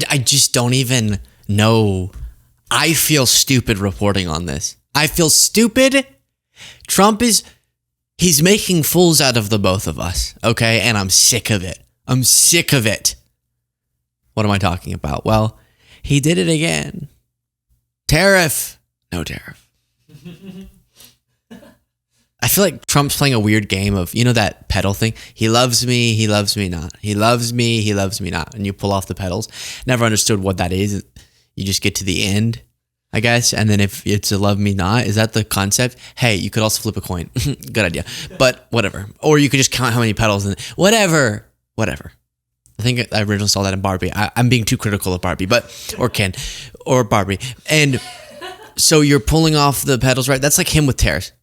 I just don't even know. I feel stupid reporting on this. I feel stupid. He's making fools out of the both of us, okay? And I'm sick of it. I'm sick of it. What am I talking about? Well, he did it again. Tariff. No tariff. I feel like Trump's playing a weird game of, that pedal thing? He loves me not. He loves me not. And you pull off the pedals. Never understood what that is. You just get to the end, I guess. And then if it's a love me not, is that the concept? Hey, you could also flip a coin. Good idea. But whatever. Or you could just count how many pedals and whatever. I think I originally saw that in Barbie. I'm being too critical of Barbie, or Ken, or Barbie. And so you're pulling off the pedals, right? That's like him with tariffs.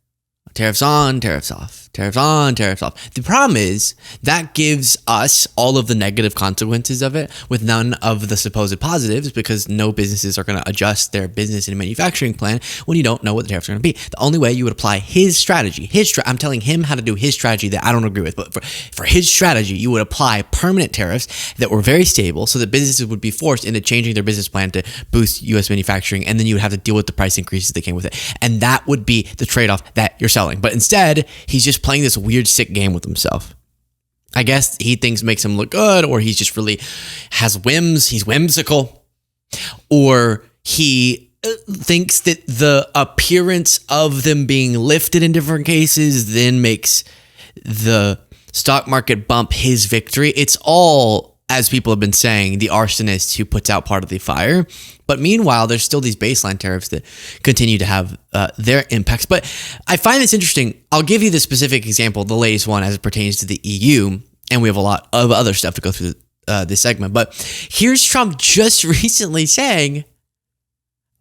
Tariffs on, tariffs off. Tariffs on, tariffs off. The problem is that gives us all of the negative consequences of it with none of the supposed positives, because no businesses are going to adjust their business and manufacturing plan when you don't know what the tariffs are going to be. The only way you would apply his strategy, I'm telling him how to do his strategy that I don't agree with, but for his strategy, you would apply permanent tariffs that were very stable so that businesses would be forced into changing their business plan to boost U.S. manufacturing, and then you would have to deal with the price increases that came with it. And that would be the trade-off that you're selling. But instead, he's just playing this weird, sick game with himself. I guess he thinks makes him look good, or he's just really has whims. He's whimsical, or he thinks that the appearance of them being lifted in different cases then makes the stock market bump his victory. It's all, as people have been saying, the arsonist who puts out part of the fire. But meanwhile, there's still these baseline tariffs that continue to have their impacts. But I find this interesting. I'll give you the specific example, the latest one as it pertains to the EU. And we have a lot of other stuff to go through this segment. But here's Trump just recently saying,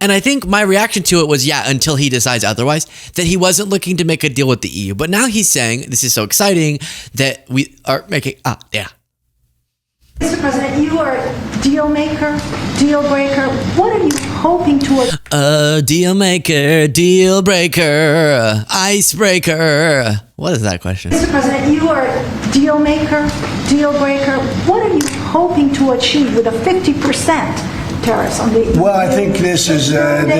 and I think my reaction to it was, until he decides otherwise, that he wasn't looking to make a deal with the EU. But now he's saying, this is so exciting that we are making, Mr. President, you are a deal maker, deal breaker. What are you hoping to... deal maker, deal breaker, icebreaker. What is that question? Mr. President, you are a deal maker, deal breaker. What are you hoping to achieve with a 50% tariffs on the... Well, I think this is, there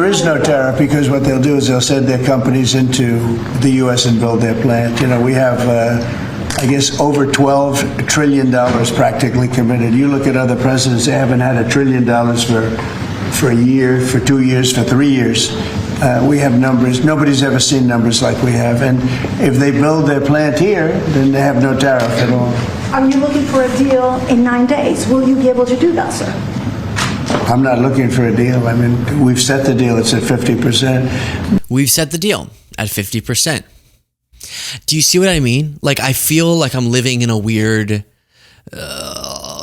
is no tariff, because what they'll do is they'll send their companies into the U.S. and build their plant. We have... I guess over $12 trillion practically committed. You look at other presidents, they haven't had $1 trillion for a year, for 2 years, for 3 years. We have numbers. Nobody's ever seen numbers like we have. And if they build their plant here, then they have no tariff at all. Are you looking for a deal in 9 days? Will you be able to do that, sir? I'm not looking for a deal. I mean, we've set the deal. It's at 50%. We've set the deal at 50%. Do you see what I mean? Like, I feel like I'm living in a weird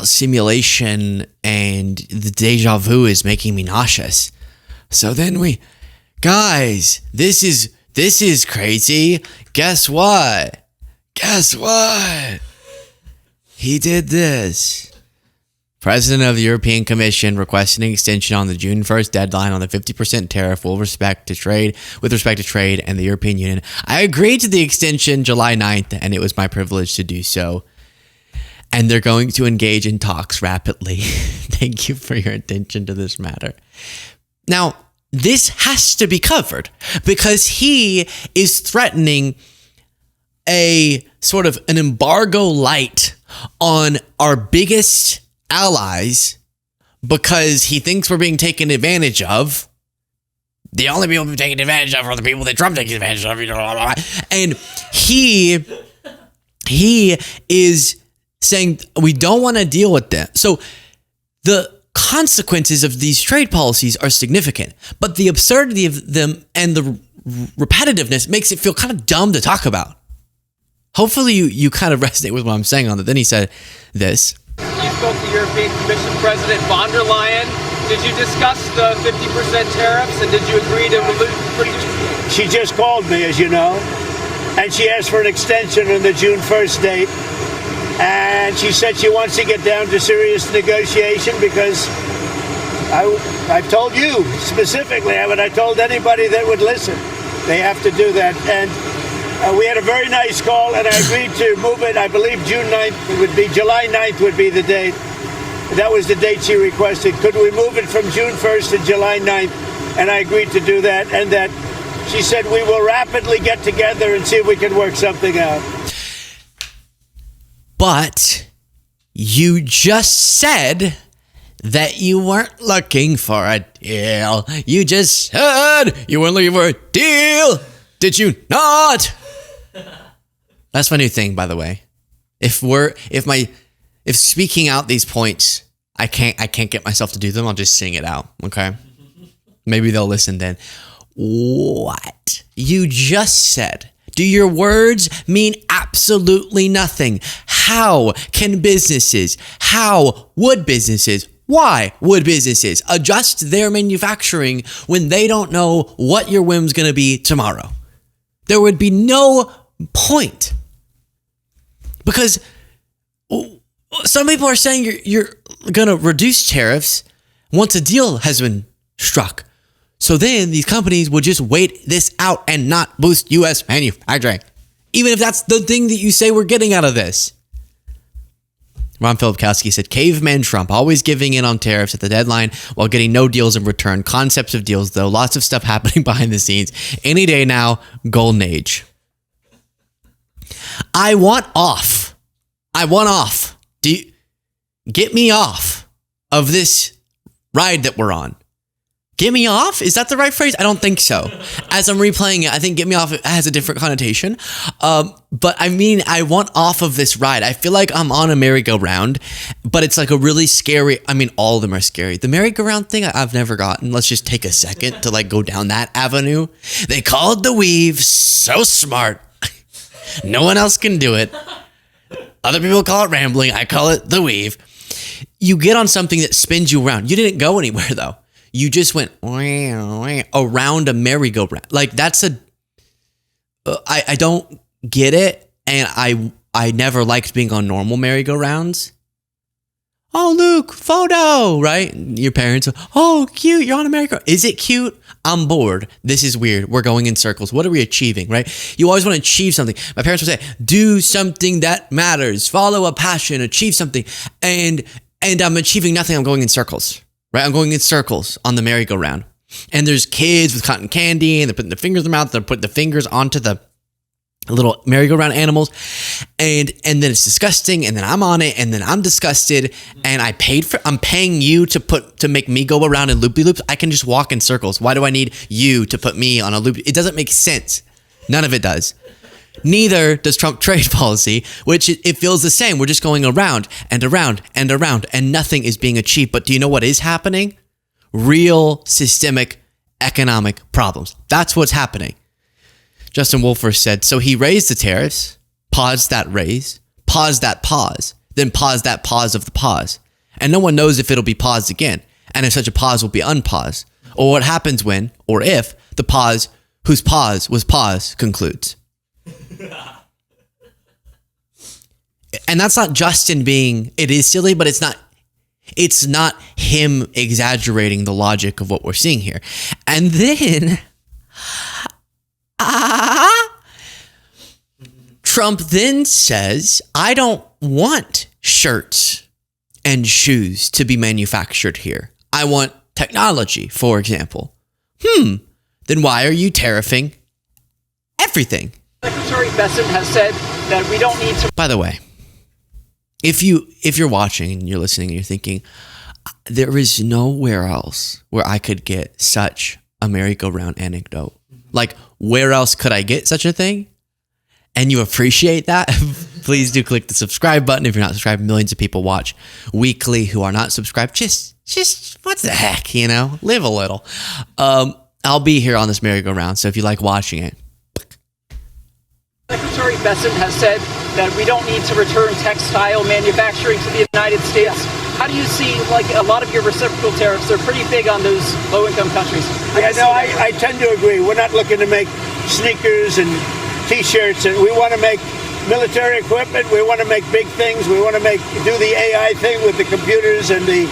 simulation, and the deja vu is making me nauseous. So then guys, this is crazy. Guess what? He did this. President of the European Commission requesting an extension on the June 1st deadline on the 50% tariff with respect to trade and the European Union. I agreed to the extension July 9th, and it was my privilege to do so. And they're going to engage in talks rapidly. Thank you for your attention to this matter. Now, this has to be covered because he is threatening a sort of an embargo light on our biggest allies because he thinks we're being taken advantage of. The only people being taken advantage of are the people that Trump takes advantage of. And he is saying we don't want to deal with them. So the consequences of these trade policies are significant, but the absurdity of them and the repetitiveness makes it feel kind of dumb to talk about. Hopefully you kind of resonate with what I'm saying on that. Then he said this. You spoke to European Commission President von der Leyen. Did you discuss the 50% tariffs, and did you agree to... She just called me, as you know, and she asked for an extension on the June 1st date. And she said she wants to get down to serious negotiation because I've told you specifically, haven't I told anybody that would listen? They have to do that. And we had a very nice call, and I agreed to move it. I believe June 9th would be, July 9th would be the date. That was the date she requested. Could we move it from June 1st to July 9th? And I agreed to do that. And that she said we will rapidly get together and see if we can work something out. But you just said that you weren't looking for a deal. You just said you weren't looking for a deal. Did you not? That's my new thing, by the way. If speaking out these points, I can't get myself to do them, I'll just sing it out, okay? Maybe they'll listen then. What you just said, do your words mean absolutely nothing? How would businesses, why would businesses adjust their manufacturing when they don't know what your whim's going to be tomorrow? There would be no point. Because some people are saying you're going to reduce tariffs once a deal has been struck. So then these companies will just wait this out and not boost U.S. manufacturing. Even if that's the thing that you say we're getting out of this. Ron Filipkowski said, caveman Trump, always giving in on tariffs at the deadline while getting no deals in return. Concepts of deals, though. Lots of stuff happening behind the scenes. Any day now, golden age. I want off. Get me off of this ride that we're on. Get me off? Is that the right phrase? I don't think so. As I'm replaying it, I think get me off has a different connotation. But I mean, I want off of this ride. I feel like I'm on a merry-go-round, but it's like a really scary, I mean, all of them are scary. The merry-go-round thing, I've never gotten. Let's just take a second to like go down that avenue. They call it the weave. So smart. No one else can do it. Other people call it rambling. I call it the weave. You get on something that spins you around. You didn't go anywhere though. You just went around a merry-go-round. Like that's I don't get it. And I never liked being on normal merry-go-rounds. Oh, Luke, photo, right? Your parents, oh, cute, you're on a merry-go-round. Is it cute? I'm bored. This is weird. We're going in circles. What are we achieving, right? You always want to achieve something. My parents would say, do something that matters. Follow a passion, achieve something. And I'm achieving nothing. I'm going in circles, right? I'm going in circles on the merry-go-round. And there's kids with cotton candy and they're putting their fingers in their mouth. They're putting the fingers onto the little merry-go-round animals. And then it's disgusting. And then I'm on it. And then I'm disgusted. And I'm paying you to make me go around in loop-de-loops. I can just walk in circles. Why do I need you to put me on a loop? It doesn't make sense. None of it does. Neither does Trump trade policy, which it feels the same. We're just going around and around and around and nothing is being achieved. But do you know what is happening? Real systemic economic problems. That's what's happening. Justin Wolfer said, so he raised the tariffs, paused that raise, paused that pause, then paused that pause of the pause. And no one knows if it'll be paused again. And if such a pause will be unpaused. Or what happens when, or if, the pause whose pause was pause concludes. And that's not Justin being, it is silly, but it's not him exaggerating the logic of what we're seeing here. And then Trump then says, I don't want shirts and shoes to be manufactured here. I want technology, for example. Then why are you tariffing everything? Secretary Bessent has said that we don't need to. By the way, if you're watching and you're listening and you're thinking, there is nowhere else where I could get such a merry-go-round anecdote. Like, where else could I get such a thing? And you appreciate that? Please do click the subscribe button. If you're not subscribed, millions of people watch weekly who are not subscribed. Just what the heck, live a little. I'll be here on this merry-go-round. So if you like watching it. Secretary Bessent has said that we don't need to return textile manufacturing to the United States. How do you see, like, a lot of your reciprocal tariffs? They're pretty big on those low-income countries. I tend to agree. We're not looking to make sneakers and T-shirts. And we want to make military equipment. We want to make big things. We want to do the AI thing with the computers and the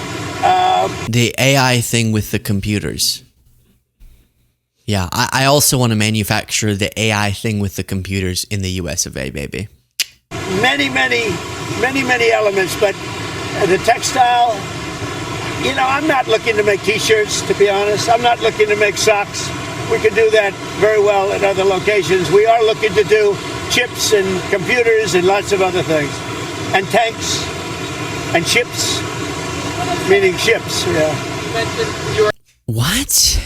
AI thing with the computers. Yeah, I also want to manufacture the AI thing with the computers in the US of A, baby. Many elements, but the textile, I'm not looking to make T-shirts, to be honest. I'm not looking to make socks. We can do that very well at other locations. We are looking to do chips and computers and lots of other things. And tanks and ships, meaning ships, yeah. What?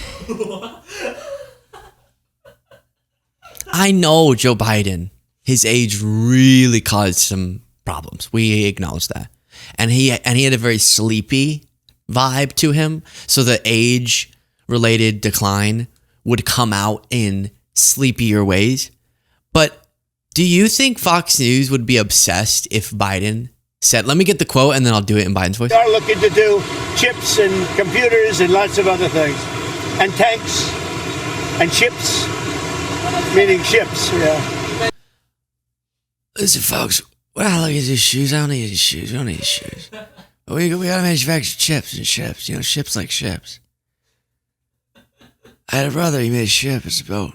I know Joe Biden, his age really caused some problems. We acknowledge that. And he had a very sleepy vibe to him. So the age-related decline would come out in sleepier ways. But do you think Fox News would be obsessed if Biden said, let me get the quote and then I'll do it in Biden's voice? We are looking to do chips and computers and lots of other things. And tanks and ships, meaning ships, yeah. Listen, folks, well, look at these shoes. I don't need these shoes. We don't need these shoes. We gotta manufacture chips and ships. Ships like ships. I had a brother, he made a ship. It's a boat.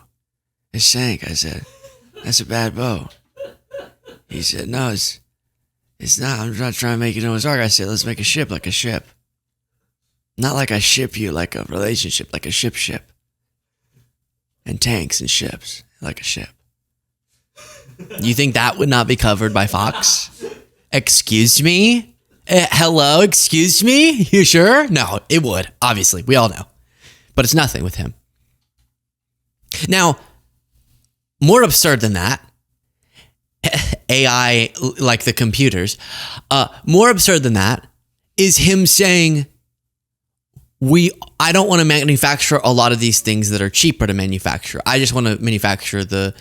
It sank. I said, that's a bad boat. He said, no, it's not. I'm not trying to make it Noah's Ark. I said, let's make a ship like a ship. Not like I ship you, like a relationship, like a ship. And tanks and ships, like a ship. You think that would not be covered by Fox? Excuse me? Hello, excuse me? You sure? No, it would, obviously. We all know. But it's nothing with him. Now, more absurd than that, AI, like the computers, more absurd than that is him saying, I don't want to manufacture a lot of these things that are cheaper to manufacture. I just want to manufacture the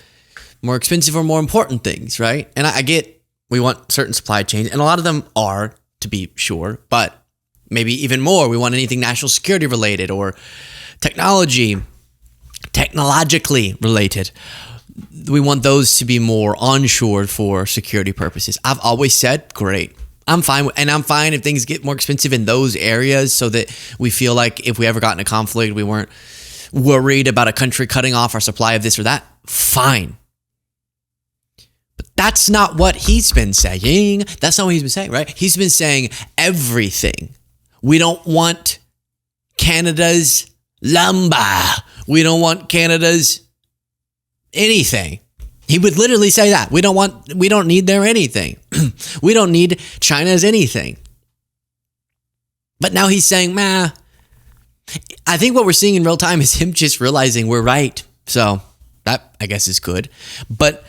more expensive or more important things, right? And I get we want certain supply chains, and a lot of them are, to be sure, but maybe even more. We want anything national security related or technologically related. We want those to be more onshored for security purposes. I've always said, great. I'm fine if things get more expensive in those areas so that we feel like if we ever got in a conflict, we weren't worried about a country cutting off our supply of this or that. Fine. But that's not what he's been saying. That's not what he's been saying, right? He's been saying everything. We don't want Canada's lumber. We don't want Canada's anything. He would literally say that. We don't need their anything. We don't need China's anything. But now he's saying, I think what we're seeing in real time is him just realizing we're right. So that, I guess, is good. But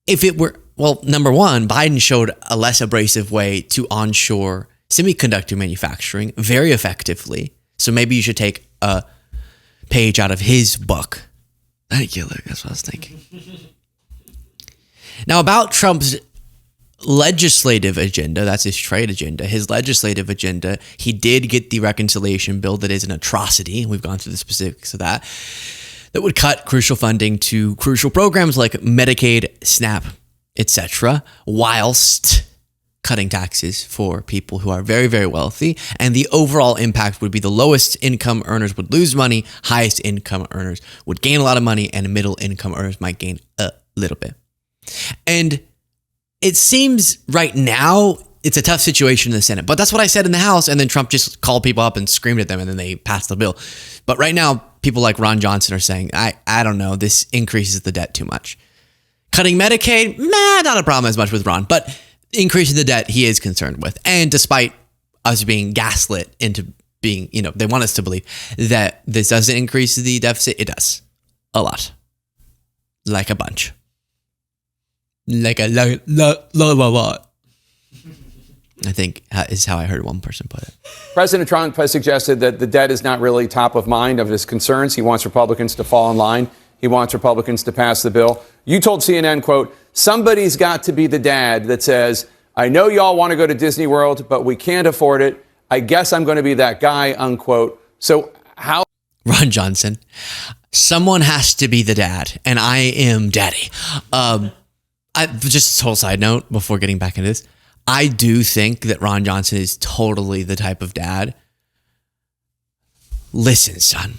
if it were, well, number one, Biden showed a less abrasive way to onshore semiconductor manufacturing very effectively. So maybe you should take a page out of his book. Thank you, Luke. That's what I was thinking. Now, about Trump's legislative agenda, that's his trade agenda, his legislative agenda, he did get the reconciliation bill that is an atrocity. We've gone through the specifics of that would cut crucial funding to crucial programs like Medicaid, SNAP, etc., whilst cutting taxes for people who are very, very wealthy. And the overall impact would be the lowest income earners would lose money, highest income earners would gain a lot of money, and middle income earners might gain a little bit. And it seems right now it's a tough situation in the Senate, but that's what I said in the House. And then Trump just called people up and screamed at them, and then they passed the bill. But right now, people like Ron Johnson are saying, I don't know, this increases the debt too much. Cutting Medicaid, not a problem as much with Ron, but increasing the debt he is concerned with. And despite us being gaslit into being, they want us to believe that this doesn't increase the deficit, it does. A lot. Like a bunch. Like a lot. I think is how I heard one person put it. President Trump has suggested that the debt is not really top of mind of his concerns. He wants Republicans to fall in line. He wants Republicans to pass the bill. You told CNN, quote, somebody's got to be the dad that says, I know y'all want to go to Disney World, but we can't afford it. I guess I'm going to be that guy, unquote. So how? Ron Johnson, someone has to be the dad, and I am daddy. Just a total side note before getting back into this. I do think that Ron Johnson is totally the type of dad. Listen, son,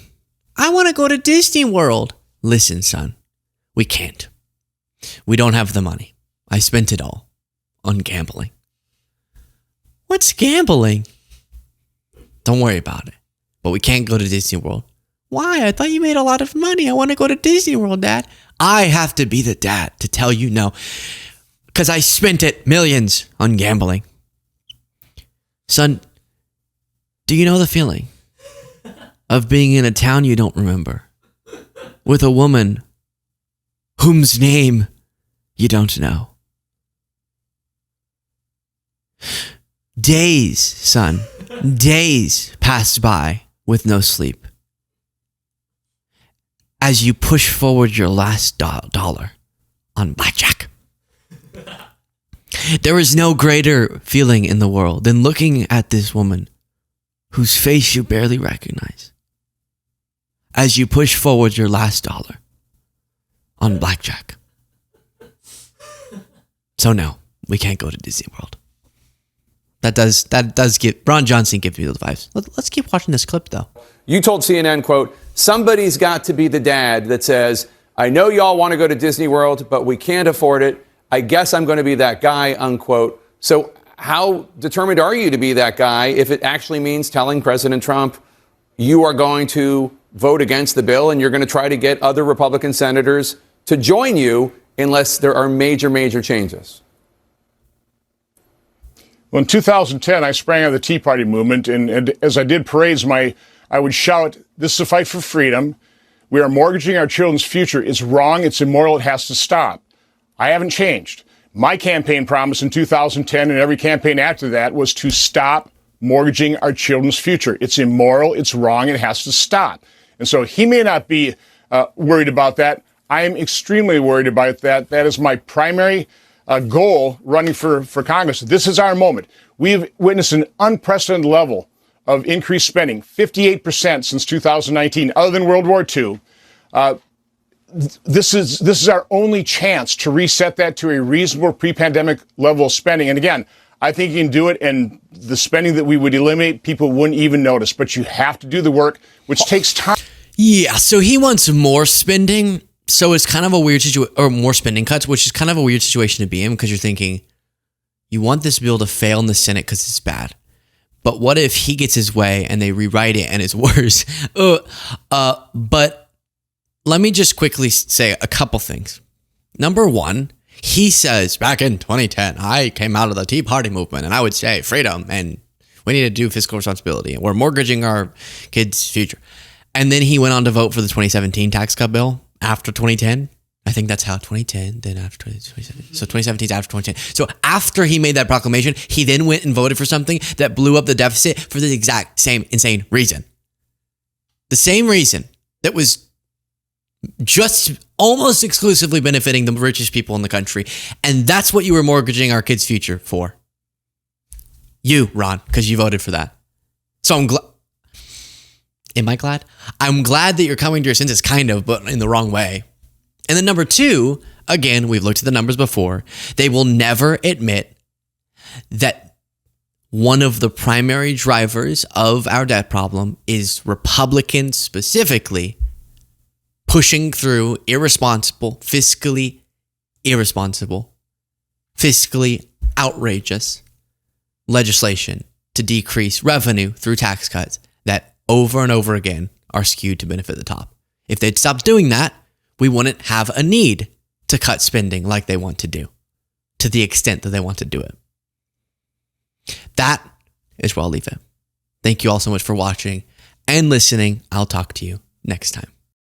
I want to go to Disney World. Listen, son, we can't. We don't have the money. I spent it all on gambling. What's gambling? Don't worry about it. But we can't go to Disney World. Why? I thought you made a lot of money. I want to go to Disney World, Dad. I have to be the dad to tell you no. Because I spent it millions on gambling. Son, do you know the feeling of being in a town you don't remember with a woman whose name you don't know? Days, son, days passed by with no sleep as you push forward your last dollar on blackjack. There is no greater feeling in the world than looking at this woman whose face you barely recognize as you push forward your last dollar on blackjack. So no, we can't go to Disney World. That does give Ron Johnson gives me those vibes. Let's keep watching this clip though. You told CNN, quote, somebody's got to be the dad that says, I know y'all want to go to Disney World, but we can't afford it. I guess I'm going to be that guy, unquote. So how determined are you to be that guy if it actually means telling President Trump you are going to vote against the bill and you're going to try to get other Republican senators to join you unless there are major, major changes? Well, in 2010, I sprang out of the Tea Party movement, and as I did parades, I would shout, this is a fight for freedom. We are mortgaging our children's future. It's wrong. It's immoral. It has to stop. I haven't changed. My campaign promise in 2010 and every campaign after that was to stop mortgaging our children's future. It's immoral. It's wrong. It has to stop. And so he may not be worried about that. I am extremely worried about that. That is my primary goal running for Congress. This is our moment. We've witnessed an unprecedented level of increased spending, 58% since 2019, other than World War II. This is our only chance to reset that to a reasonable pre-pandemic level of spending. And again, I think you can do it, and the spending that we would eliminate, people wouldn't even notice. But you have to do the work, which takes time. Yeah, so he wants more spending. So it's kind of a weird situation, or more spending cuts, which is kind of a weird situation to be in because you're thinking, you want this bill to fail in the Senate because it's bad. But what if he gets his way and they rewrite it and it's worse? But let me just quickly say a couple things. Number one, he says, back in 2010, I came out of the Tea Party movement and I would say freedom and we need to do fiscal responsibility and we're mortgaging our kids' future. And then he went on to vote for the 2017 tax cut bill after 2010. I think that's how 2010, then after 2017. So 2017 is after 2010. So after he made that proclamation, he then went and voted for something that blew up the deficit for the exact same insane reason. The same reason that was just almost exclusively benefiting the richest people in the country. And that's what you were mortgaging our kids' future for. You, Ron, because you voted for that. So I'm glad. Am I glad? I'm glad that you're coming to your senses, kind of, but in the wrong way. And then number two, again, we've looked at the numbers before. They will never admit that one of the primary drivers of our debt problem is Republicans specifically pushing through fiscally irresponsible, fiscally outrageous legislation to decrease revenue through tax cuts that over and over again are skewed to benefit the top. If they'd stopped doing that, we wouldn't have a need to cut spending like they want to do, to the extent that they want to do it. That is where I'll leave it. Thank you all so much for watching and listening. I'll talk to you next time.